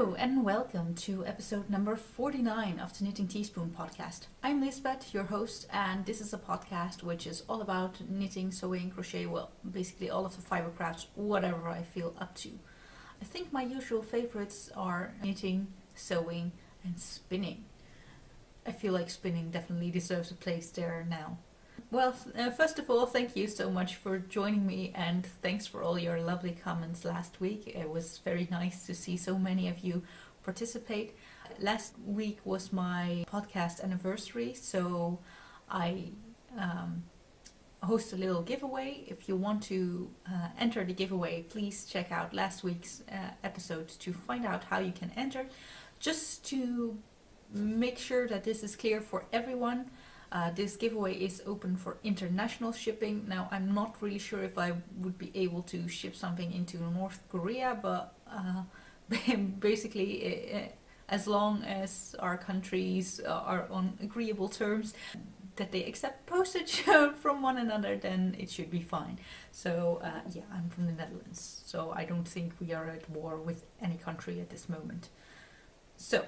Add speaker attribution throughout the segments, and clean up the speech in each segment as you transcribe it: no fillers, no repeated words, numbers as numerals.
Speaker 1: Hello and welcome to episode number 49 of the Knitting Teaspoon podcast. I'm Liesbeth, your host, and this is a podcast which is all about knitting, sewing, crochet, well, basically all of the fiber crafts, whatever I feel up to. I think my usual favorites are knitting, sewing, and spinning. I feel like spinning definitely deserves a place there now. Well, first of all, thank you so much for joining me, and thanks for all your lovely comments last week. It was very nice to see so many of you participate. Last week was my podcast anniversary, so I host a little giveaway. If you want to enter the giveaway, please check out last week's episode to find out how you can enter. Just to make sure that this is clear for everyone, this giveaway is open for international shipping. Now, I'm not really sure if I would be able to ship something into North Korea, but basically, as long as our countries are on agreeable terms, that they accept postage from one another, then it should be fine. So, yeah, I'm from the Netherlands, so I don't think we are at war with any country at this moment. So,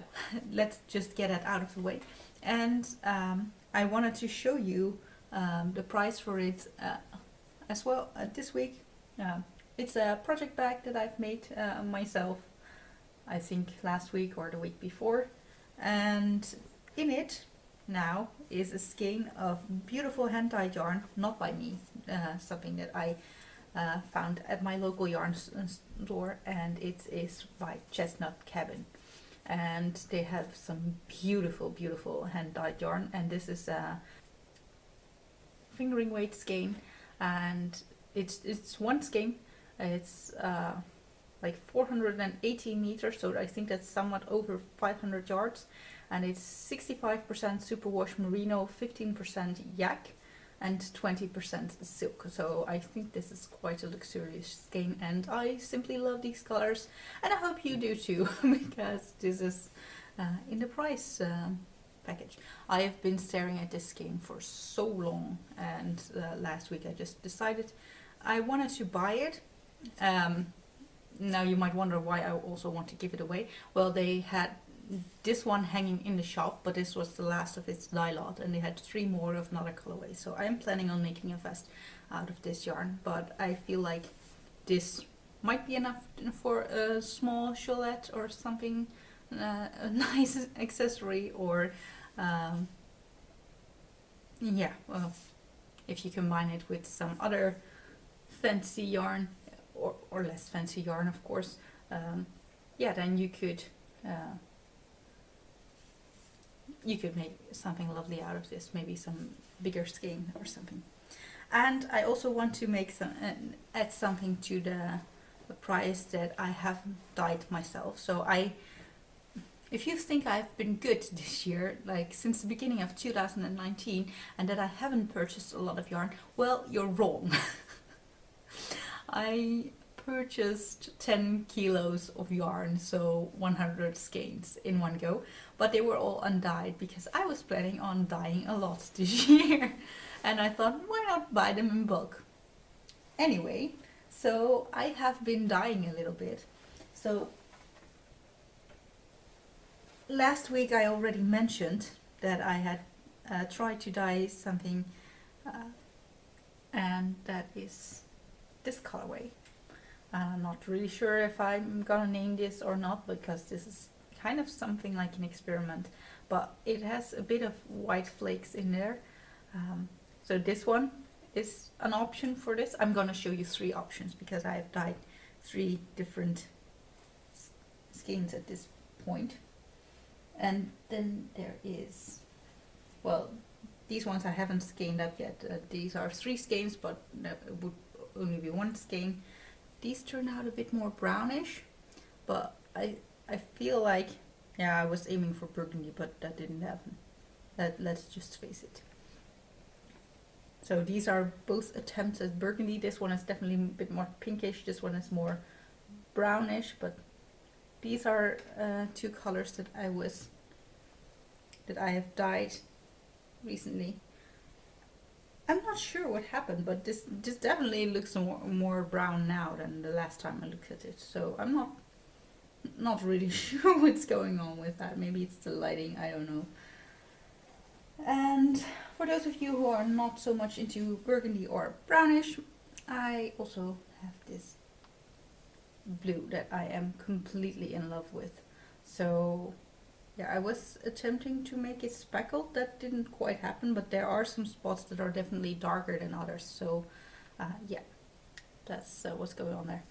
Speaker 1: let's just get that out of the way. And I wanted to show you the price for it as well this week. It's a project bag that I've made myself, I think last week or the week before. And in it now is a skein of beautiful hand-dyed yarn, not by me, something that I found at my local yarn store, and it is by Chestnut Cabin. And they have some beautiful hand-dyed yarn, and this is a fingering weight skein, and it's one skein. It's like 480 meters, so I think that's somewhat over 500 yards, and it's 65% superwash merino, 15% yak, and 20% silk. So I think this is quite a luxurious skein, and I simply love these colors, and I hope you do too, because this is in the price package. I have been staring at this skein for so long, and last week I just decided I wanted to buy it. Now you might wonder why I also want to give it away. Well, they had this one hanging in the shop, but this was the last of its dye lot, and they had 3 more of another colorway, so I am planning on making a vest out of this yarn, but I feel like this might be enough for a small chocolat or something, a nice accessory, or yeah, well, if you combine it with some other fancy yarn, or less fancy yarn, of course, yeah, then you could make something lovely out of this, maybe some bigger skein or something. And I also want to make add something to the price that I have dyed myself. So if you think I've been good this year, like since the beginning of 2019, and that I haven't purchased a lot of yarn, well, you're wrong. I purchased 10 kilos of yarn, so 100 skeins in one go, but they were all undyed because I was planning on dyeing a lot this year, and I thought, why not buy them in bulk? Anyway, so I have been dyeing a little bit. So last week I already mentioned that I had tried to dye something, and that is this colorway. I'm not really sure if I'm gonna name this or not, because this is kind of something like an experiment, but it has a bit of white flakes in there. So this one is an option for this. I'm gonna show you 3 options because I have dyed 3 different skeins at this point. And then there is, well, these ones I haven't skeined up yet. These are 3 skeins, but it would only be 1 skein. These turn out a bit more brownish, but I feel like, yeah, I was aiming for burgundy, but that didn't happen. Let's just face it. So these are both attempts at burgundy. This one is definitely a bit more pinkish. This one is more brownish, but these are 2 colors that I have dyed recently. I'm not sure what happened, but this definitely looks more brown now than the last time I looked at it. So I'm not not really sure what's going on with that. Maybe it's the lighting, I don't know. And for those of you who are not so much into burgundy or brownish, I also have this blue that I am completely in love with. So yeah, I was attempting to make it speckled. That didn't quite happen, but there are some spots that are definitely darker than others. So yeah, that's what's going on there.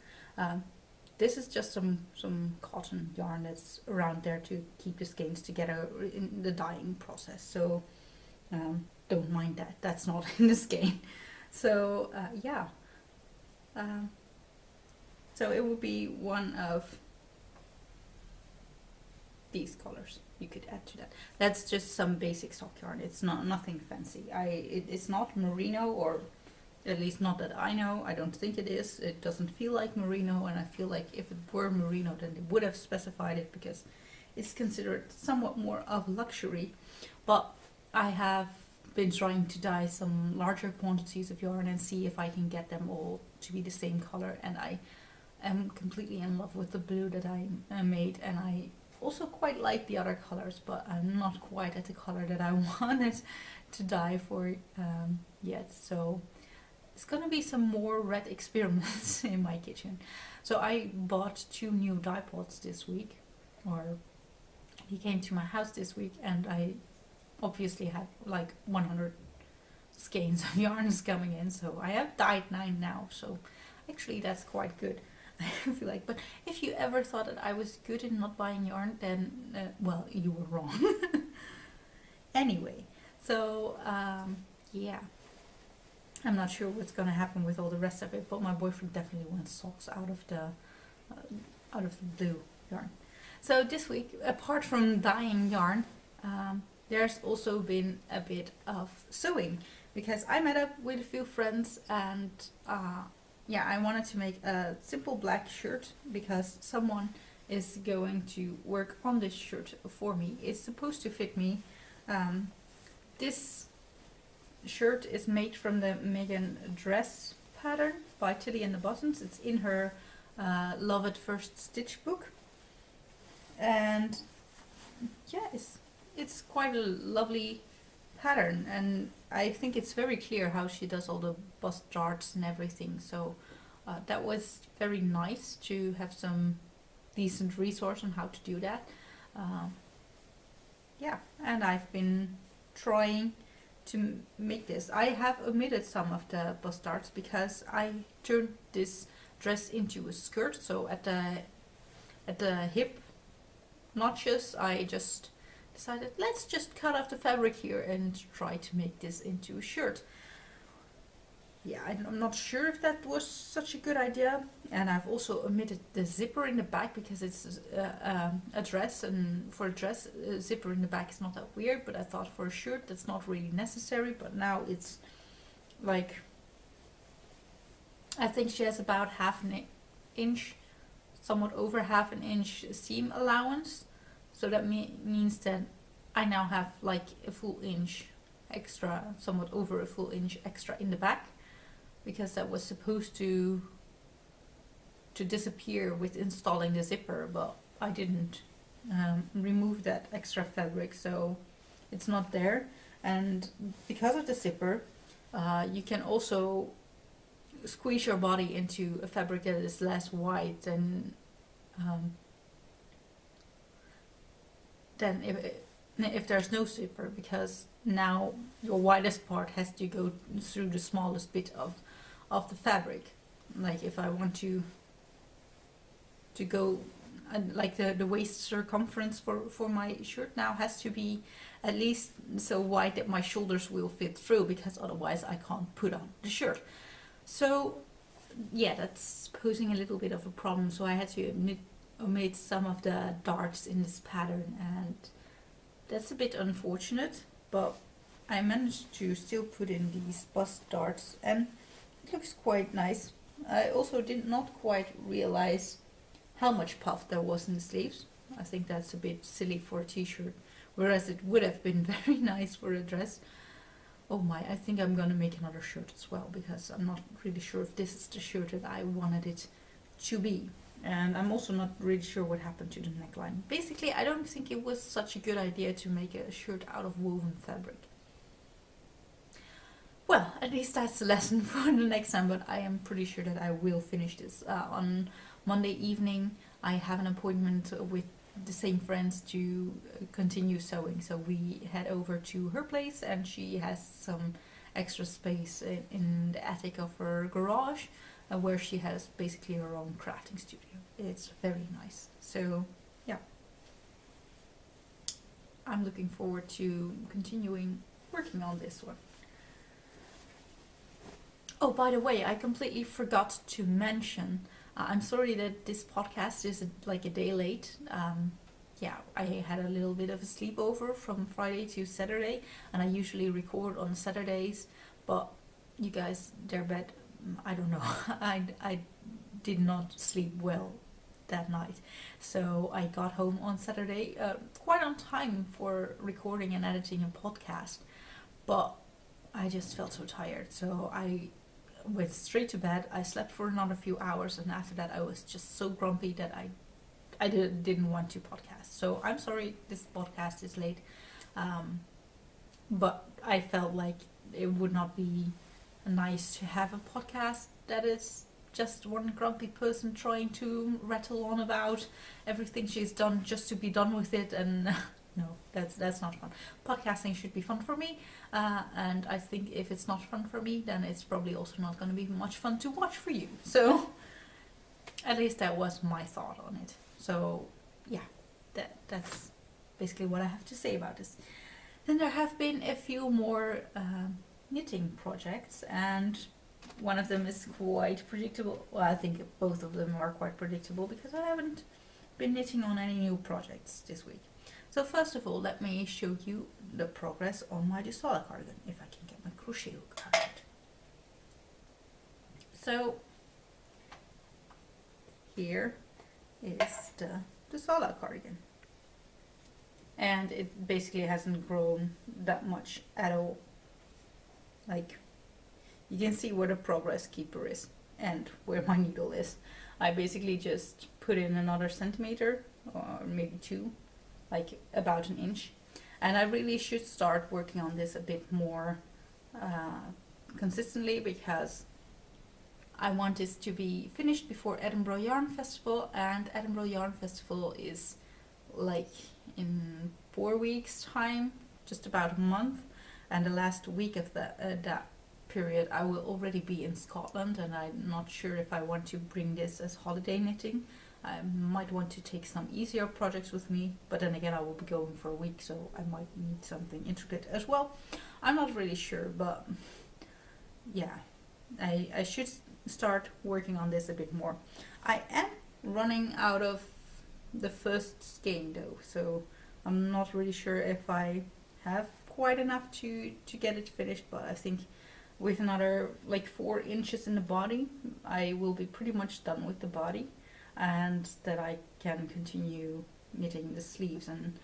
Speaker 1: This is just some cotton yarn that's around there to keep the skeins together in the dyeing process. So don't mind that. That's not in the skein. So yeah. So it would be one of these colors you could add to that. That's just some basic sock yarn. It's not nothing fancy. It's not merino, or at least not that I know. I don't think it is. It doesn't feel like merino, and I feel like if it were merino then they would have specified it, because it's considered somewhat more of luxury. But I have been trying to dye some larger quantities of yarn and see if I can get them all to be the same color, and I am completely in love with the blue that I made, and I also quite like the other colors, but I'm not quite at the color that I wanted to dye for yet. So it's gonna be some more red experiments in my kitchen. So I bought 2 new dye pots this week, or he came to my house this week, and I obviously had like 100 skeins of yarns coming in, so I have dyed 9 now, so actually that's quite good. I feel like. But if you ever thought that I was good in not buying yarn, then well, you were wrong. Anyway, so yeah, I'm not sure what's gonna happen with all the rest of it, but my boyfriend definitely wants socks out of the blue yarn. So this week, apart from dyeing yarn, there's also been a bit of sewing, because I met up with a few friends, and yeah, I wanted to make a simple black shirt because someone is going to work on this shirt for me. It's supposed to fit me. This shirt is made from the Megan dress pattern by Tilly and the Buttons. It's in her Love at First Stitch book. And yeah, it's quite a lovely pattern, and I think it's very clear how she does all the bust darts and everything. So that was very nice to have some decent resource on how to do that. Yeah, and I've been trying to make this. I have omitted some of the bust darts because I turned this dress into a skirt. So at the hip notches, I just decided, let's just cut off the fabric here and try to make this into a shirt. Yeah, I'm not sure if that was such a good idea, and I've also omitted the zipper in the back because it's a dress, and for a dress, a zipper in the back is not that weird, but I thought for a shirt that's not really necessary. But now it's like, I think she has about half an inch, somewhat over half an inch seam allowance. So that means that I now have like a full inch extra, somewhat over a full inch extra in the back, because that was supposed to disappear with installing the zipper, but I didn't remove that extra fabric, so it's not there. And because of the zipper, you can also squeeze your body into a fabric that is less wide than if there's no zipper, because now your widest part has to go through the smallest bit of the fabric. Like if I want to go, like the waist circumference for my shirt now has to be at least so wide that my shoulders will fit through, because otherwise I can't put on the shirt. So yeah, that's posing a little bit of a problem, so I had to omit some of the darts in this pattern, and that's a bit unfortunate, but I managed to still put in these bust darts, and it looks quite nice. I also did not quite realize how much puff there was in the sleeves. I think that's a bit silly for a t-shirt, whereas it would have been very nice for a dress. Oh my, I think I'm gonna make another shirt as well, because I'm not really sure if this is the shirt that I wanted it to be. And I'm also not really sure what happened to the neckline. Basically, I don't think it was such a good idea to make a shirt out of woven fabric. Well, at least that's a lesson for the next time, but I am pretty sure that I will finish this. On Monday evening, I have an appointment with the same friends to continue sewing. So we head over to her place, and she has some extra space in the attic of her garage, where she has basically her own crafting studio. It's very nice. So yeah, I'm looking forward to continuing working on this one. Oh, by the way, I completely forgot to mention, I'm sorry that this podcast is like a day late. Yeah, I had a little bit of a sleepover from Friday to Saturday, and I usually record on Saturdays, but you guys, their bed, I don't know, I did not sleep well that night. So I got home on Saturday quite on time for recording and editing a podcast, but I just felt so tired. So I went straight to bed. I slept for another few hours, and after that I was just so grumpy that I didn't want to podcast. So I'm sorry this podcast is late, but I felt like it would not be nice to have a podcast that is just one grumpy person trying to rattle on about everything she's done just to be done with it, and no, that's not fun. Podcasting should be fun for me, and I think if it's not fun for me, then it's probably also not going to be much fun to watch for you. So at least that was my thought on it. So yeah, that's basically what I have to say about this. Then there have been a few more knitting projects, and one of them is quite predictable. Well, I think both of them are quite predictable because I haven't been knitting on any new projects this week. So first of all, let me show you the progress on my Dusala cardigan, if I can get my crochet hook out. So here is the Dusala cardigan, and it basically hasn't grown that much at all. Like, you can see where the progress keeper is and where my needle is. I basically just put in another centimeter or maybe 2, like about an inch, and I really should start working on this a bit more consistently, because I want this to be finished before Edinburgh Yarn Festival, and Edinburgh Yarn Festival is like in 4 weeks time, just about a month, and the last week of that period I will already be in Scotland, and I'm not sure if I want to bring this as holiday knitting. I might want to take some easier projects with me, but then again I will be going for a week, so I might need something intricate as well. I'm not really sure, but yeah, I should start working on this a bit more. I am running out of the first skein though, so I'm not really sure if I have quite enough to get it finished, but I think with another like 4 inches in the body I will be pretty much done with the body, and that I can continue knitting the sleeves. And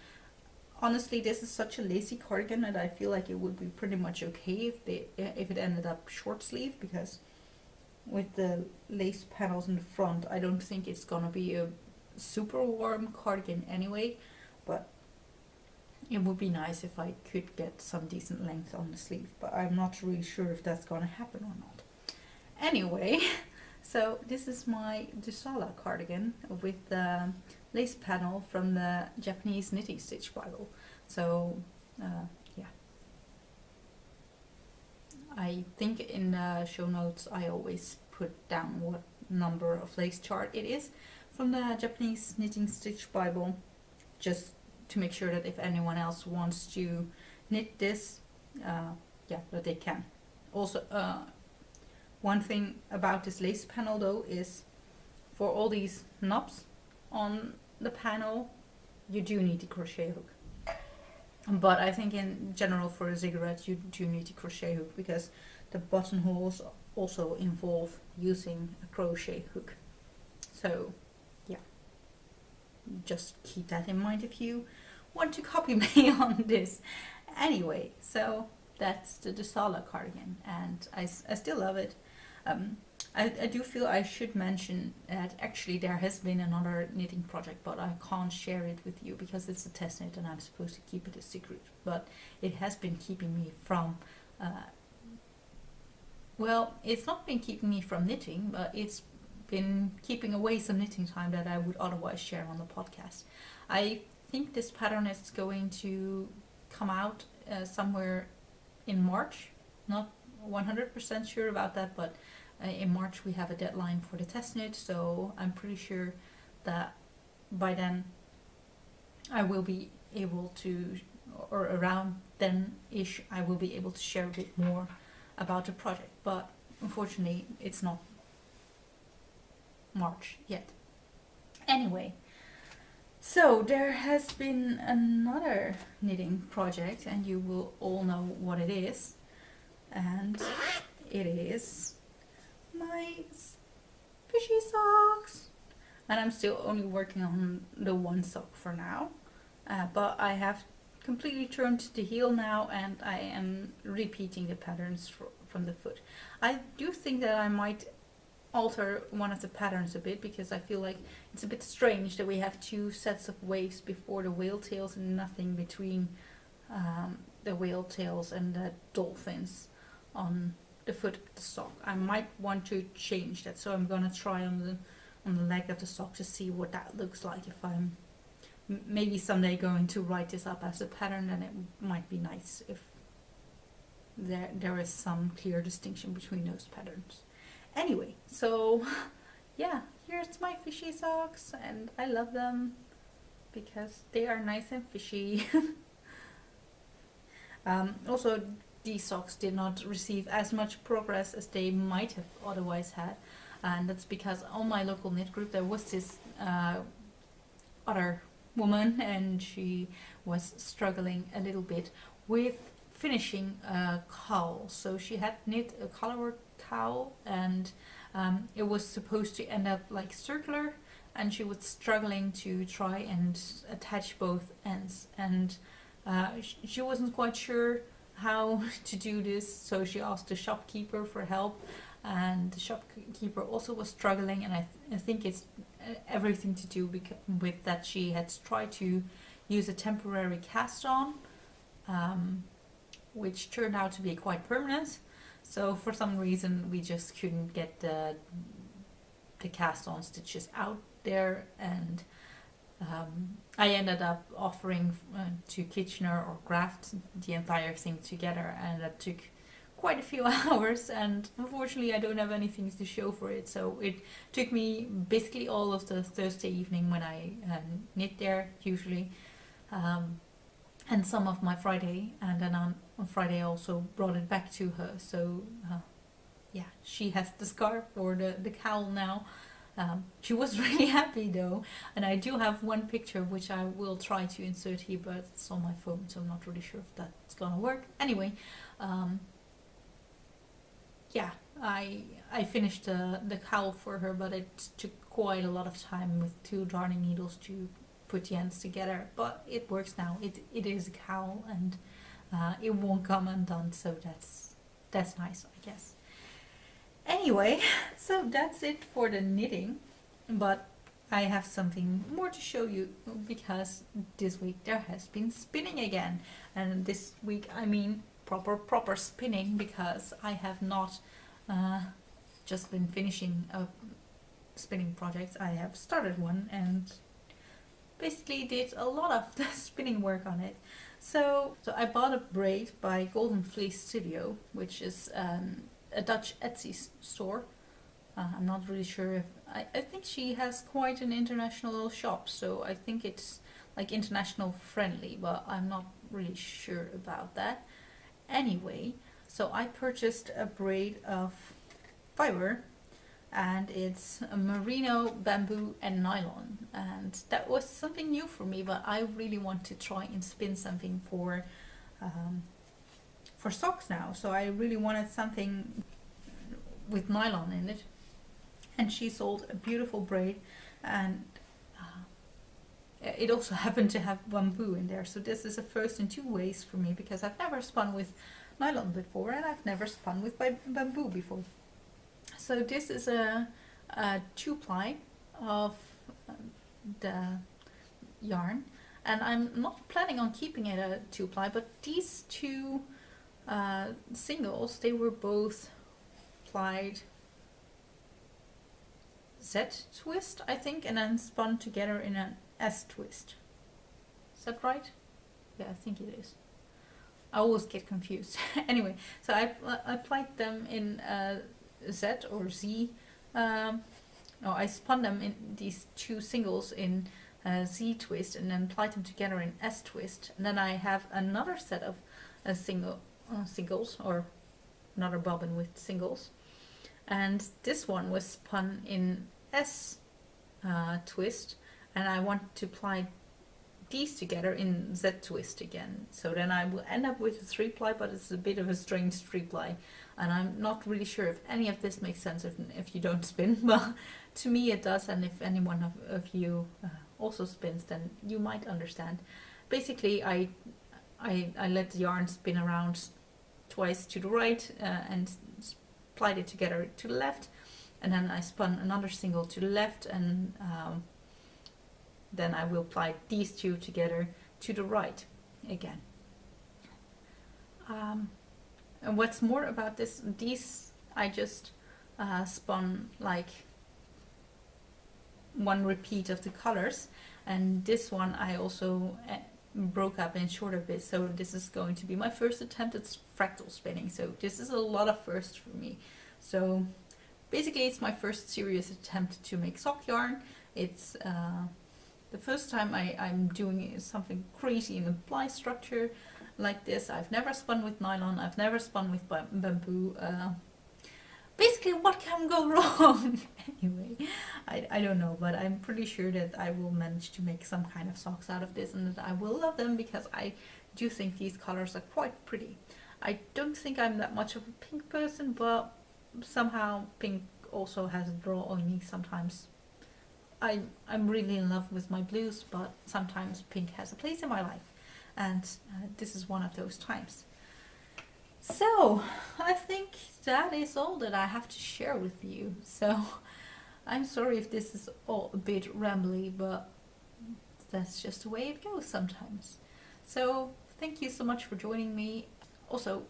Speaker 1: honestly, this is such a lacy cardigan that I feel like it would be pretty much okay if it ended up short sleeve, because with the lace panels in the front I don't think it's gonna be a super warm cardigan anyway, but it would be nice if I could get some decent length on the sleeve, but I'm not really sure if that's gonna happen or not. Anyway, so this is my Dusala cardigan with the lace panel from the Japanese Knitting Stitch Bible. So yeah, I think in the show notes I always put down what number of lace chart it is from the Japanese Knitting Stitch Bible, just to make sure that if anyone else wants to knit this, yeah, that they can. Also, one thing about this lace panel though is, for all these knobs on the panel you do need a crochet hook, but I think in general for a ziggurat you do need a crochet hook, because the buttonholes also involve using a crochet hook. So yeah, just keep that in mind if you want to copy me on this. Anyway, so that's the Dusala cardigan, and I still love it. I do feel I should mention that actually there has been another knitting project, but I can't share it with you because it's a test knit and I'm supposed to keep it a secret. But it has been keeping me from, well, it's not been keeping me from knitting, but it's been keeping away some knitting time that I would otherwise share on the podcast. I think this pattern is going to come out somewhere in March. Not 100% sure about that, but in March we have a deadline for the test knit, so I'm pretty sure that by then I will be able to, or around then-ish, I will be able to share a bit more about the project, but unfortunately it's not March yet. Anyway, so there has been another knitting project and you will all know what it is, and it is my fishy socks, and I'm still only working on the one sock for now, but I have completely turned the heel now and I am repeating the patterns from the foot. I do think that I might alter one of the patterns a bit because I feel like it's a bit strange that we have two sets of waves before the whale tails and nothing between the whale tails and the dolphins on the foot of the sock. I might want to change that, so I'm gonna try on the leg of the sock to see what that looks like. If I'm maybe someday going to write this up as a pattern, then it might be nice if there is some clear distinction between those patterns. Anyway, so yeah, here's my fishy socks, and I love them because they are nice and fishy. Also, these socks did not receive as much progress as they might have otherwise had, and that's because on my local knit group there was this other woman, and she was struggling a little bit with finishing a cowl. So she had knit a collarwork cowl, and it was supposed to end up like circular, and she was struggling to try and attach both ends, and she wasn't quite sure how to do this, so she asked the shopkeeper for help, and the shopkeeper also was struggling, and I think it's everything to do with that she had tried to use a temporary cast on, which turned out to be quite permanent. So for some reason we just couldn't get the cast on stitches out there, and I ended up offering to Kitchener or graft the entire thing together, and that took quite a few hours, and unfortunately I don't have anything to show for it, so it took me basically all of the Thursday evening when I knit there usually, and some of my Friday, and then on Friday I also brought it back to her, so yeah, she has the scarf or the cowl now. She was really happy though, and I do have one picture which I will try to insert here, but it's on my phone, so I'm not really sure if that's gonna work. Anyway, yeah, I finished the cowl for her, but it took quite a lot of time with 2 darning needles to put the ends together, but it works now. It is a cowl, and it won't come undone, so that's nice, I guess. Anyway, so that's it for the knitting, but I have something more to show you, because this week there has been spinning again, and this week I mean proper spinning, because I have not just been finishing a spinning project. I have started one and basically did a lot of the spinning work on it. So I bought a braid by Golden Fleece Studio, which is a Dutch Etsy store. I'm not really sure if I think she has quite an international shop, so I think it's like international friendly, but I'm not really sure about that. Anyway, so I purchased a braid of fiber, and it's a merino, bamboo and nylon, and that was something new for me, but I really want to try and spin something for socks now. So I really wanted something with nylon in it, and she sold a beautiful braid, and it also happened to have bamboo in there, so this is a first in 2 ways for me, because I've never spun with nylon before and I've never spun with bamboo before. So this is a 2-ply of the yarn, and I'm not planning on keeping it a 2-ply, but these two singles, they were both plied Z twist, I think, and then spun together in an S twist. Is that right? Yeah, I think it is. I always get confused. Anyway, so I plied them in Z or Z. I spun them in these two singles in Z twist and then plied them together in S twist. And then I have another set of singles, or another bobbin with singles. And this one was spun in S twist, and I want to ply these together in Z twist again. So then I will end up with a 3-ply, but it's a bit of a strange 3-ply, and I'm not really sure if any of this makes sense if you don't spin. Well, to me it does, and if anyone of you also spins, then you might understand. Basically, I let the yarn spin around twice to the right and plied it together to the left, and then I spun another single to the left, and then I will ply these two together to the right again. And what's more about these I just spun like one repeat of the colors, and this one I also broke up in shorter bits, so this is going to be my first attempt at fractal spinning, so this is a lot of firsts for me. So basically it's my first serious attempt to make sock yarn. It's the first time I'm doing something crazy in a ply structure like this. I've never spun with nylon, I've never spun with bamboo. Basically, what can go wrong? Anyway, I don't know, but I'm pretty sure that I will manage to make some kind of socks out of this, and that I will love them, because I do think these colors are quite pretty. I don't think I'm that much of a pink person, but somehow pink also has a draw on me sometimes. I'm really in love with my blues, but sometimes pink has a place in my life, and this is one of those times. So, I think that is all that I have to share with you. So, I'm sorry if this is all a bit rambly, but that's just the way it goes sometimes. So, thank you so much for joining me. Also,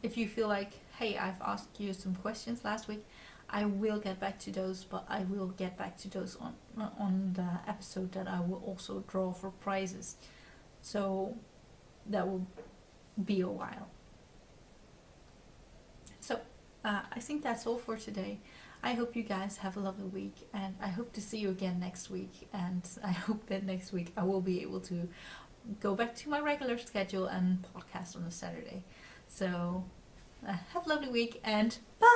Speaker 1: if you feel like, hey, I've asked you some questions last week, I will get back to those, but I will get back to those on the episode that I will also draw for prizes. So, that will be a while. So, I think that's all for today. I hope you guys have a lovely week, and I hope to see you again next week, and I hope that next week I will be able to go back to my regular schedule and podcast on a Saturday. So, have a lovely week, and bye!